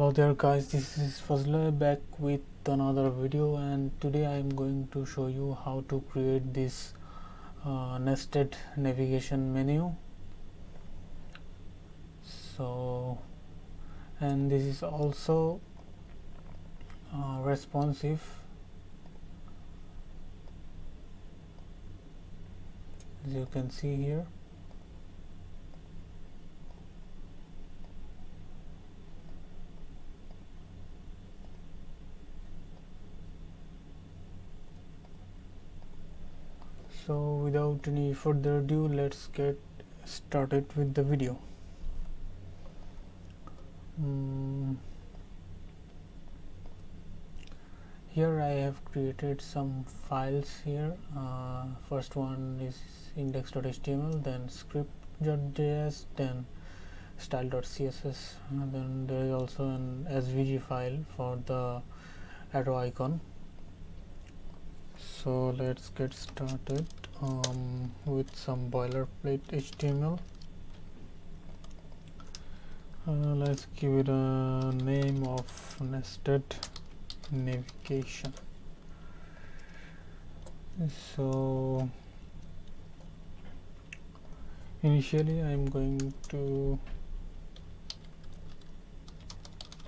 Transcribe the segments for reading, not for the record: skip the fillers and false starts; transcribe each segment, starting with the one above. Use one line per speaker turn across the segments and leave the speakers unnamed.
Hello there guys, this is Fazla back with another video, and today I am going to show you how to create this nested navigation menu. And this is also responsive, as you can see here. So without any further ado, let's get started with the video. Here I have created some files here. First one is index.html, then script.js, then style.css, and then there is also an svg file for the arrow icon. So let's get started with some boilerplate HTML. Let's give it a name of nested navigation. So initially I'm going to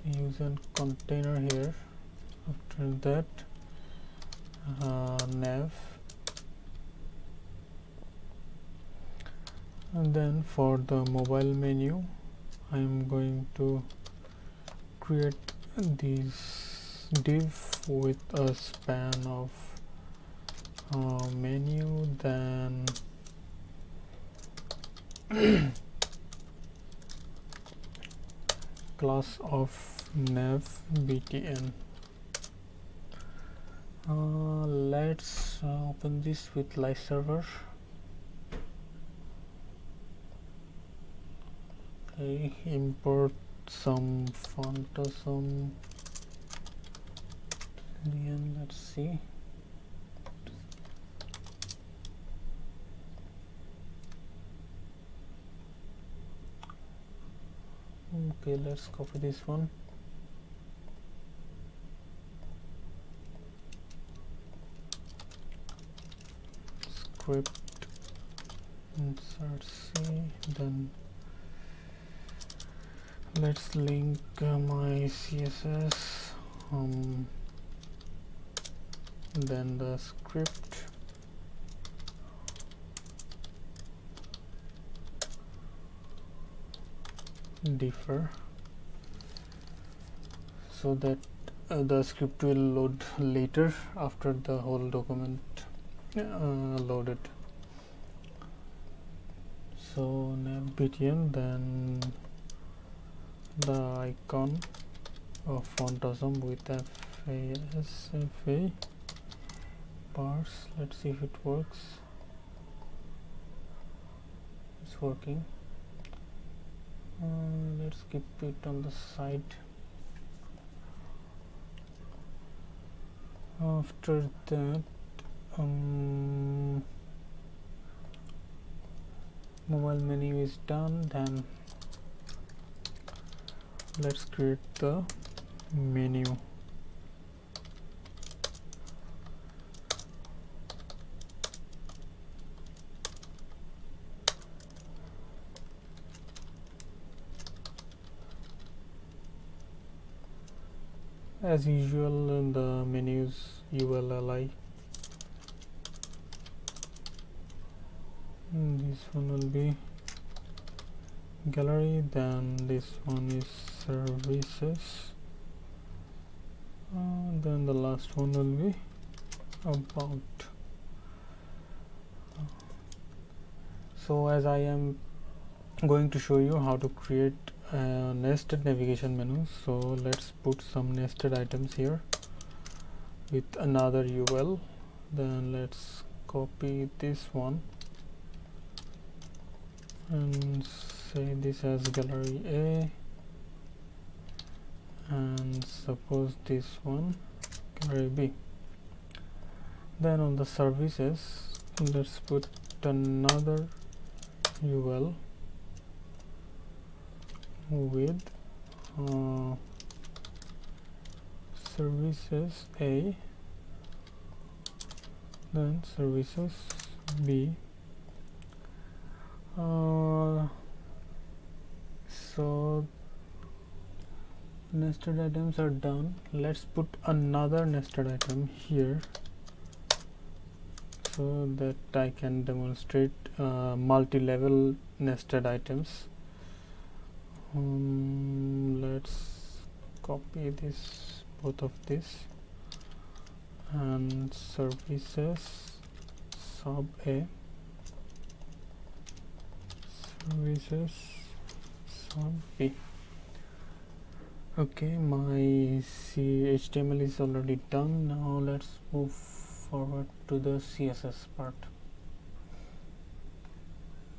use a container here. After that nav, and then for the mobile menu I'm going to create this div with a span of menu, then class of nav btn. Let's open this with live server. Okay, import some font or some and let's see. Okay, let's copy this one. Script, insert C, then let's link my CSS, then the script, differ, so that the script will load later after the whole document loaded. So nav btn, then the icon of font awesome with FA parse. Let's see if it works. It's working. Let's keep it on the side. After that mobile menu is done, then let's create the menu. As usual, in the menus ULLI. This one will be gallery, then this one is services, then the last one will be about. So as I am going to show you how to create a nested navigation menu, so let's put some nested items here with another UL. Then let's copy this one and say this as gallery A, and suppose this one gallery B. Then on the services, let's put another UL with services A, then services B. So nested items are done. Let's put another nested item here so that I can demonstrate multi-level nested items. Let's copy this, both of this, and services sub A, services sub B. Okay, my HTML is already done. Now let's move forward to the CSS part.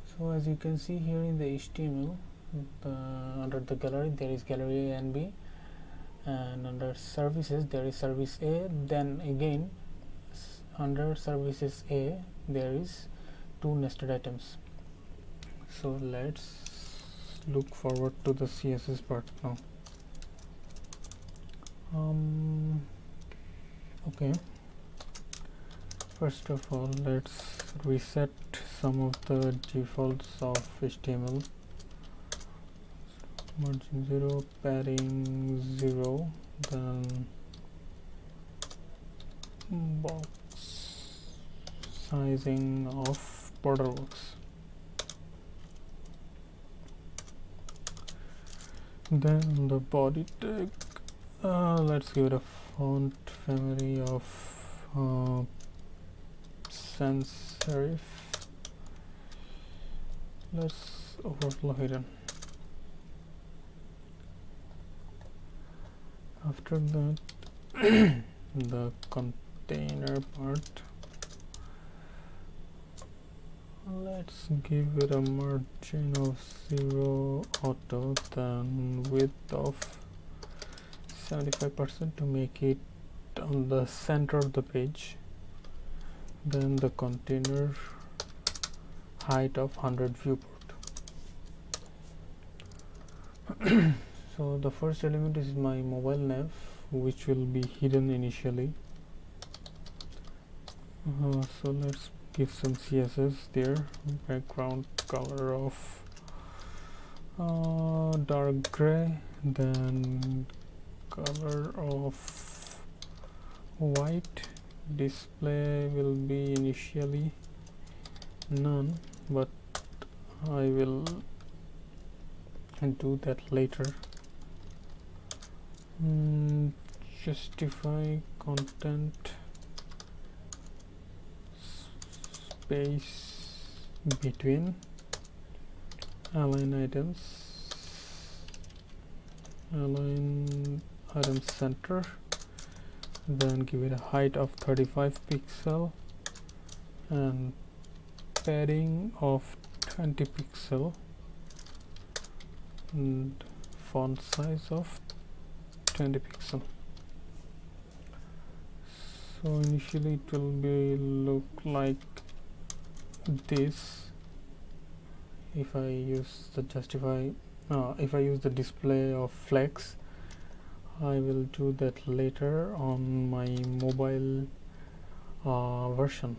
So as you can see here in the HTML, under the gallery there is gallery A and B, and under services there is service A. Then again under services A there is two nested items. So let's look forward to the CSS part now. Okay, first of all let's reset some of the defaults of HTML. Margin 0, padding 0, then box sizing of border box. Then the body tag, let's give it a font family of sans serif. Let's overflow hidden. After that the container part, let's give it a margin of 0 auto, then width of 75% to make it on the center of the page, then the container height of 100 viewport. So the first element is my mobile nav, which will be hidden initially. So let's give some CSS there. Background color of dark gray, then color of white. Display will be initially none, but I will do that later. Justify content space between align items, align item center, then give it a height of 35 pixel and padding of 20 pixel and font size of 20 pixel. So initially it will be look like this. If I use the if I use the display of flex, I will do that later on my mobile version.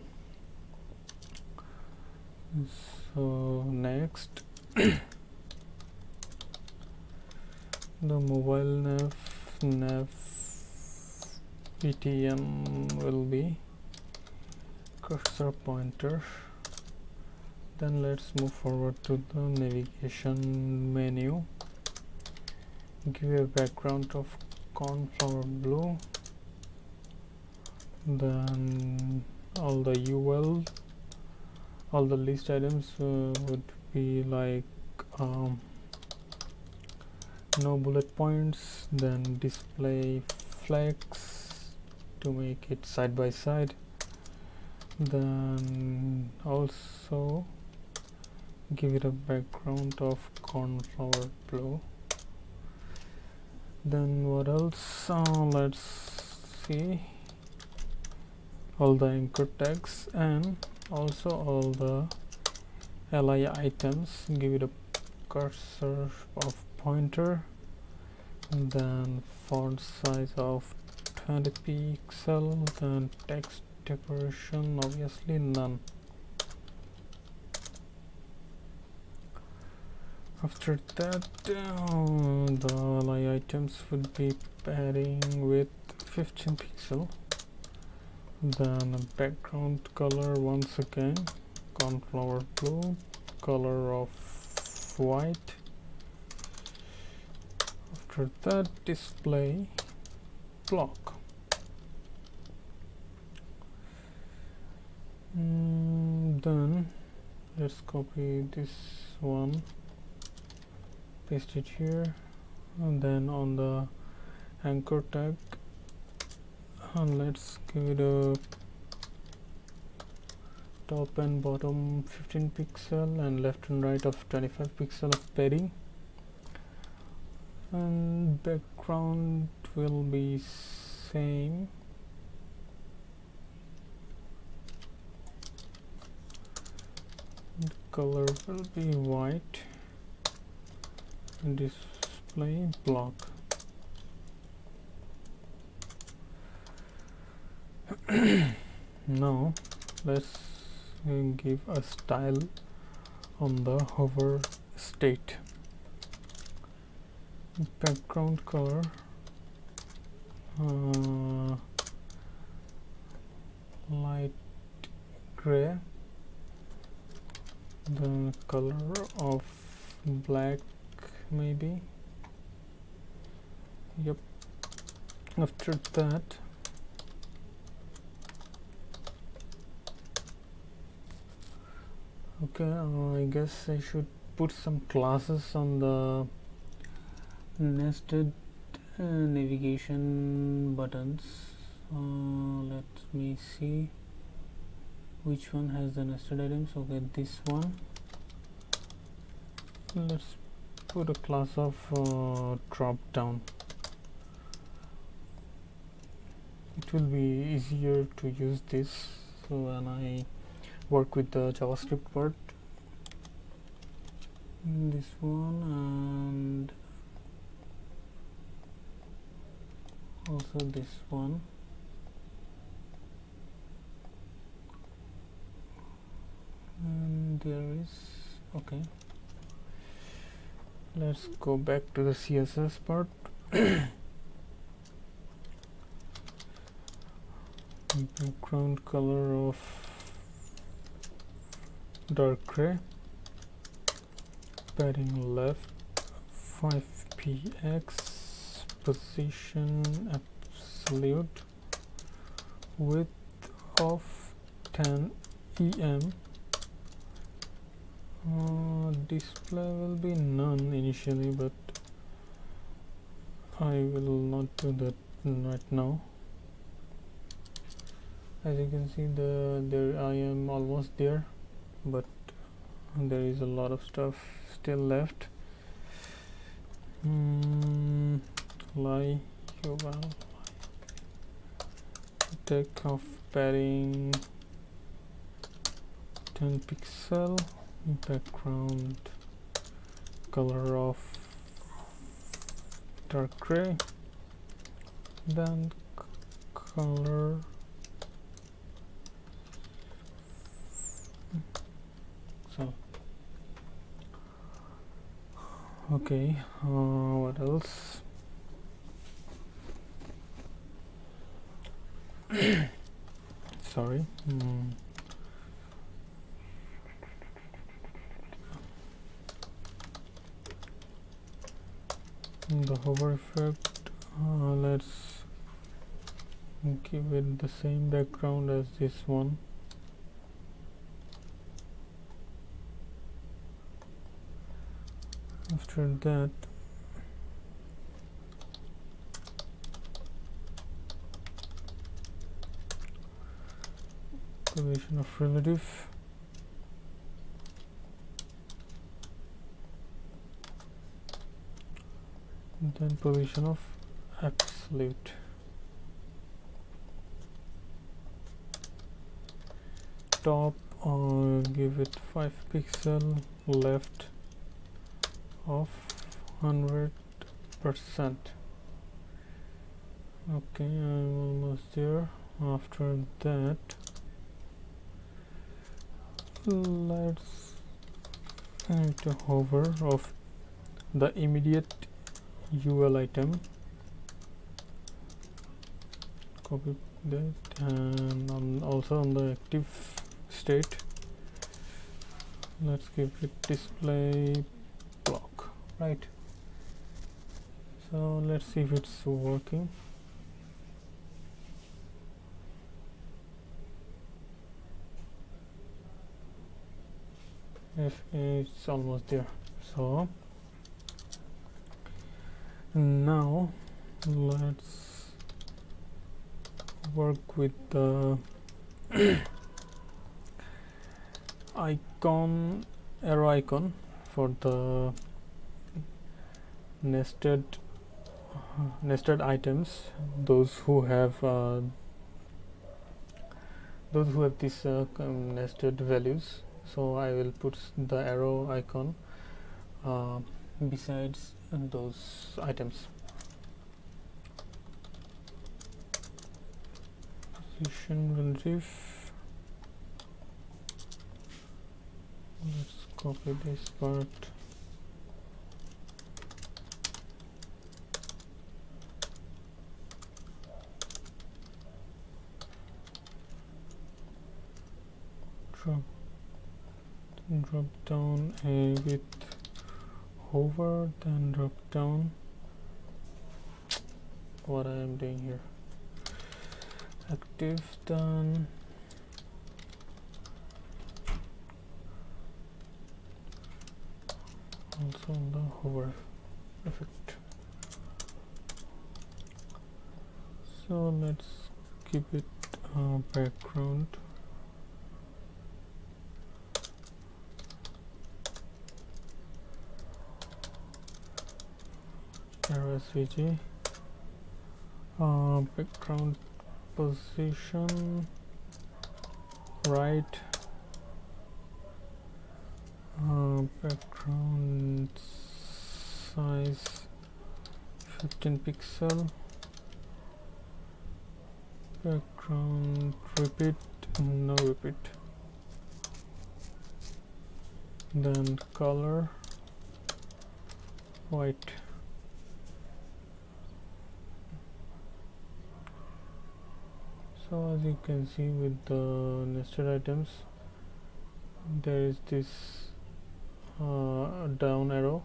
So next the mobile nav PTM will be cursor pointer. Then let's move forward to the navigation menu. Give a background of cornflower blue, then all the UL, all the list items would be like no bullet points, then display flex to make it side by side, then also give it a background of cornflower blue. Then what else? Let's see, all the anchor tags and also all the li items. Give it a cursor of pointer, and then font size of 100 pixel. Then text decoration, obviously none. After that, the line items would be padding with 15 pixel. Then a background color, once again cornflower blue, color of white. After that, display block. Then let's copy this one, paste it here, and then on the anchor tag, and let's give it a top and bottom 15 pixel and left and right of 25 pixel of padding, and background will be same. The color will be white and display block. Now let's give a style on the hover state. Background color light gray, the color of black maybe. Yep. After that, okay, I guess I should put some classes on the nested navigation buttons. Let me see which one has the nested items. Okay, this one. Let's put a class of Dropdown. It will be easier to use this so when I work with the JavaScript part. This one and also this one. And there is, okay, let's go back to the CSS part. Background color of dark gray, padding left 5px, position absolute, width of 10 em. Display will be none initially, but I will not do that right now. As you can see, there I am almost there, but there is a lot of stuff still left. Take off padding 10 pixel, background color of dark gray, then color so okay, what else? Sorry. The hover effect, let's give it the same background as this one. After that, position of relative, then position of absolute. Top, give it 5 pixel, left of 100%. Okay, I'm almost there. After that, let's need to hover of the immediate UL item, copy that, and also on the active state, let's give it display block, right? So let's see if it's working. If it's almost there. So now let's work with the arrow icon for the nested items, those who have these nested values. So I will put the arrow icon besides those items. Position will ref. Let's copy this part. Drop down with hover, then drop down. What I am doing here. Active done. Also on the hover effect. So let's keep it background. RSVG. Background position right, background size 15 pixel, background repeat, no repeat, then color white. So as you can see with the nested items, there is this down arrow.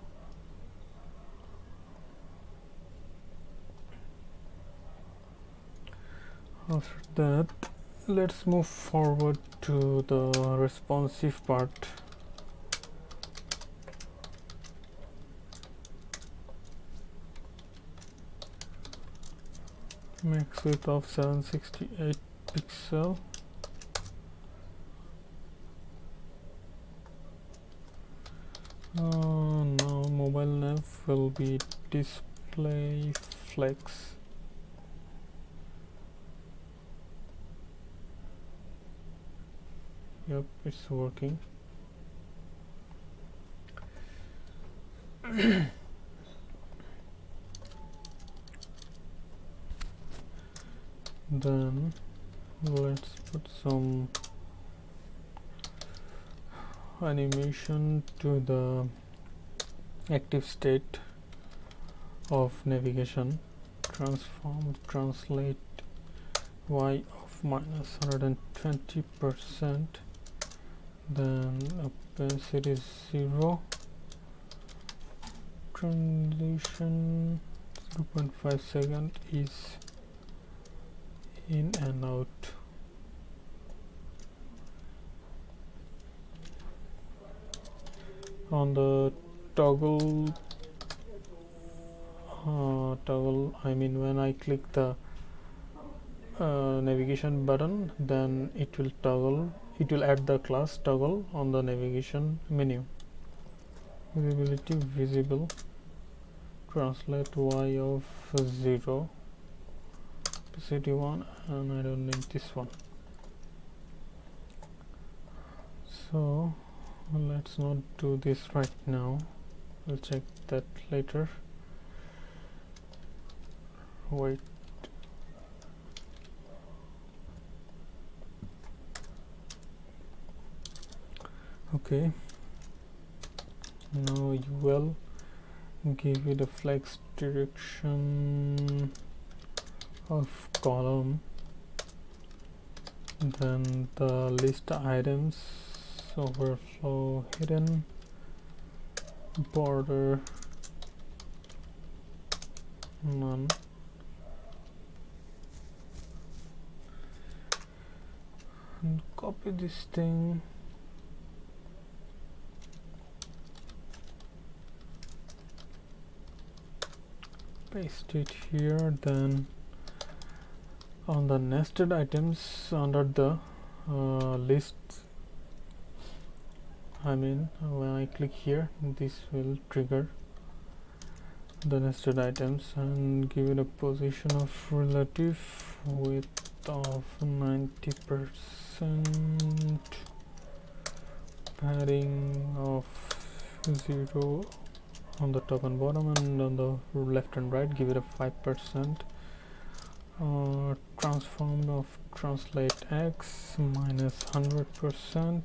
After that, let's move forward to the responsive part. Max width of 768 pixel. Now mobile nav will be display flex. Yep, it's working. Then let's put some animation to the active state of navigation. Transform translate y of minus 120%, then opacity 0, transition 0.5 second is in and out. On the toggle, I mean when I click the navigation button, then it will toggle, it will add the class toggle on the navigation menu. Visibility visible, translate y of 0, opacity 1, and I don't need this one. So let's not do this right now, we'll check that later. Wait, Okay, now you will give it a flex direction of column, then the list items, overflow hidden, border none, and copy this thing, paste it here. Then on the nested items under the list, when I click here, this will trigger the nested items, and give it a position of relative width of 90%, padding of 0 on the top and bottom, and on the left and right give it a 5%, transform of translate x minus 100%,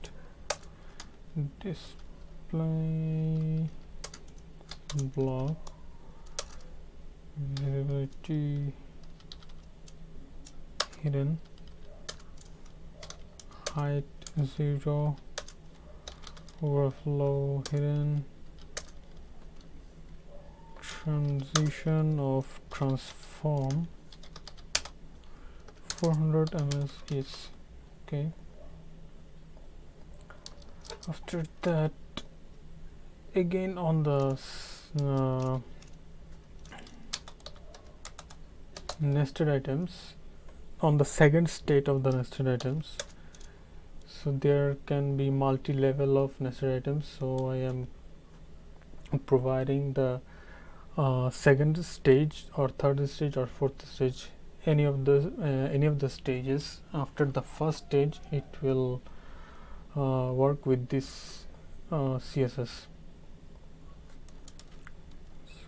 display block visibility hidden, height 0, overflow hidden, transition of transform 400 ms is okay. After that, again on the nested items, on the second state of the nested items, so there can be multi-level of nested items, so I am providing the second stage or third stage or fourth stage, any of the stages. After the first stage, it will work with this CSS.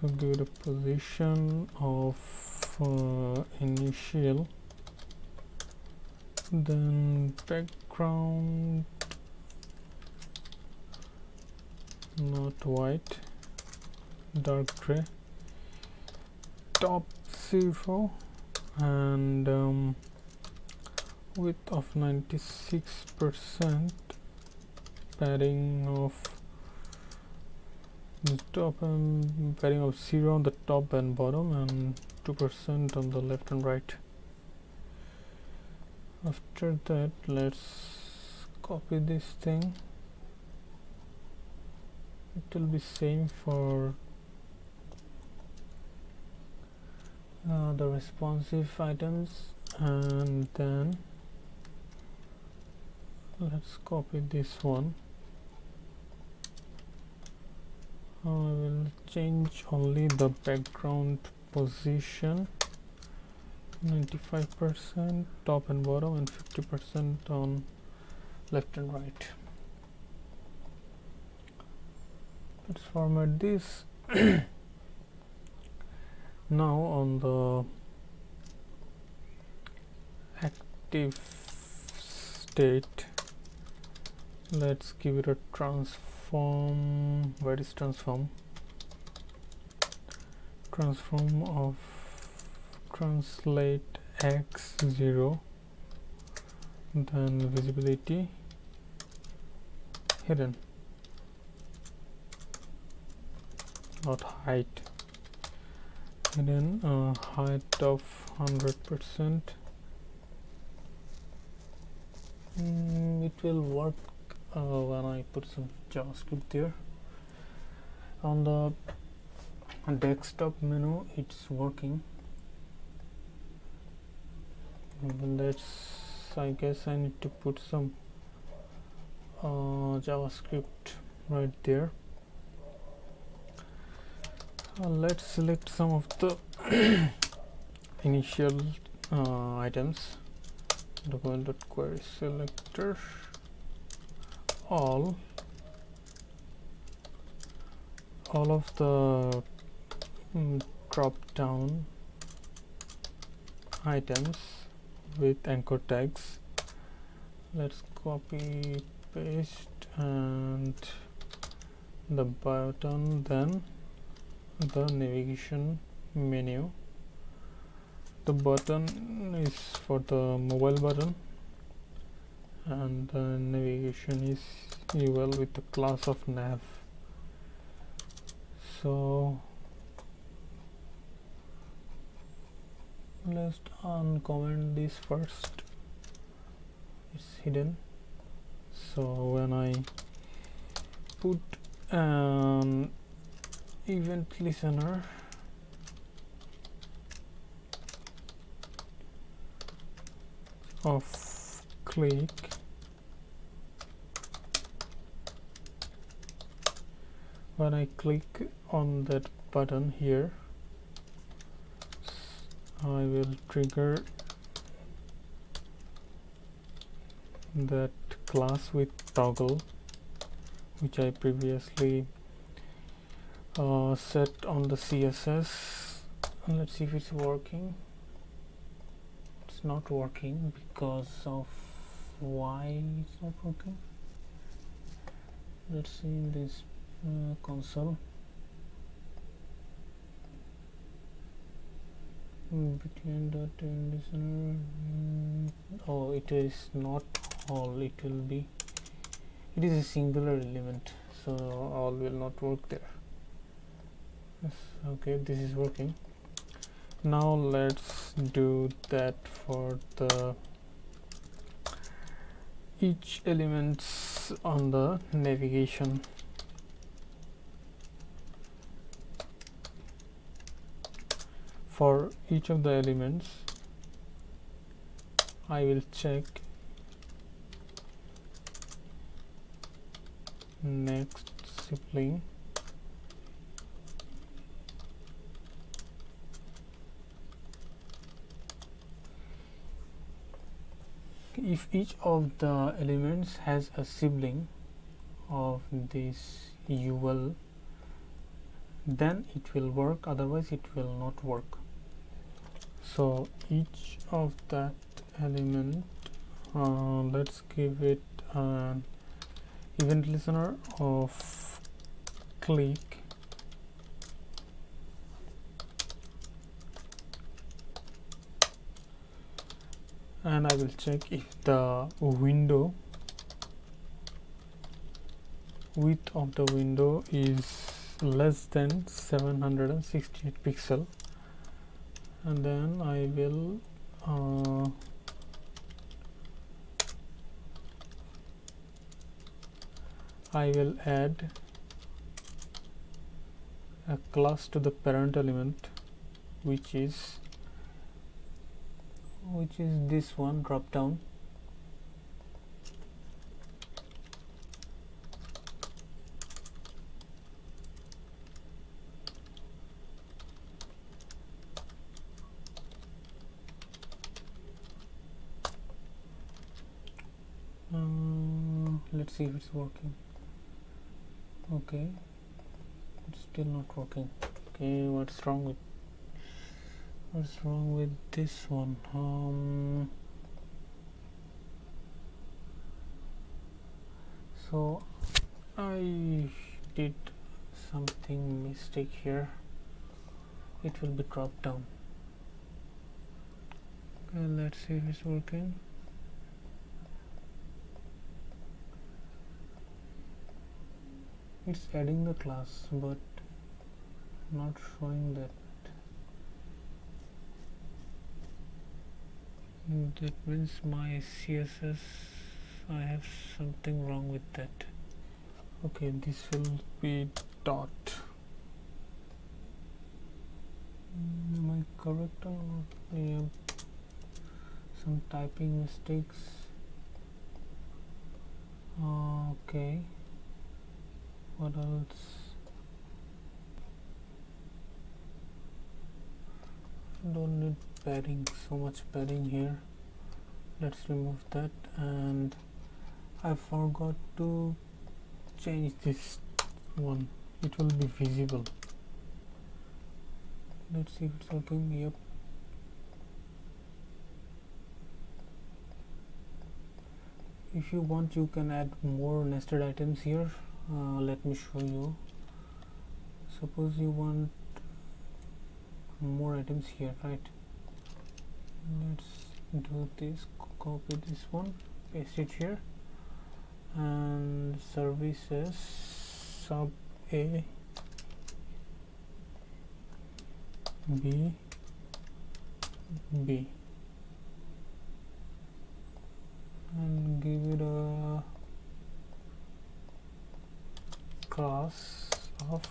So give it a position of initial, then background not white, dark gray, top 0, and width of 96%, padding of the top and padding of 0 on the top and bottom, and 2% on the left and right. After that, let's copy this thing. It will be same for the responsive items, and then let's copy this one. I will change only the background position, 95% top and bottom, and 50% on left and right. Let's format this. Now on the active state, let's give it a transform. Where is transform? Transform of translate x 0, then visibility hidden, not height, hidden, height of 100%. It will work when I put some JavaScript there. On the desktop menu, it's working. I guess I need to put some JavaScript right there. Let's select some of the initial items. Document.query selector all of the drop down items with anchor tags. Let's copy paste and the button, then the navigation menu. The button is for the mobile button and the navigation is UL with the class of nav. So let's uncomment this first. It's hidden. So when I put an event listener of click, when I click on that button here, I will trigger that class with toggle, which I previously set on the CSS. And let's see if it's working. It's not working. Because of why it's not working? Let's see in this console. Between dot and listener. Oh, it is not all. It will be. It is a singular element, so all will not work there. Yes, okay, this is working. Now let's do that for the each elements on the navigation. For each of the elements, I will check next sibling. If each of the elements has a sibling of this UL, then it will work, otherwise it will not work. So each of that element, let's give it an event listener of click, and I will check if the window width of the window is less than 768 pixel, and then I will add a class to the parent element, which is this one, Dropdown. Let's see if it's working. Okay, it's still not working. Okay, what's wrong with this one? So I did something mistake here. It will be dropped down. Okay, let's see if it's working. It's adding the class but not showing that. That means my CSS, I have something wrong with that. Okay, this will be dot. Am I correct or not? Yeah, some typing mistakes. Okay, what else? I don't need padding, so much padding here. Let's remove that, and I forgot to change this one. It will be visible. Let's see if it's working. Yep. if you want, you can add more nested items here. Let me show you. Suppose you want more items here, right? Let's do this, copy this one, paste it here, and services sub a b b, and give it a class of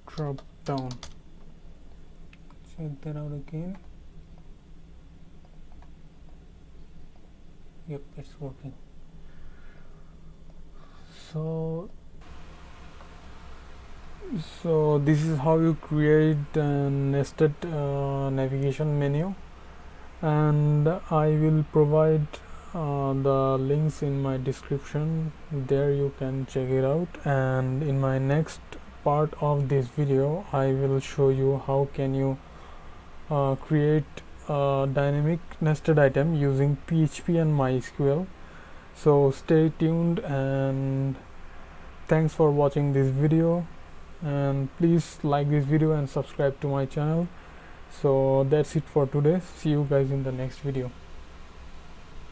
Dropdown. Check that out again. Yep, it's working. So this is how you create a nested navigation menu, and I will provide the links in my description. There you can check it out, and in my next part of this video I will show you how can you create a dynamic nested item using PHP and MySQL. So stay tuned, and thanks for watching this video, and please like this video and subscribe to my channel. So that's it for today. See you guys in the next video.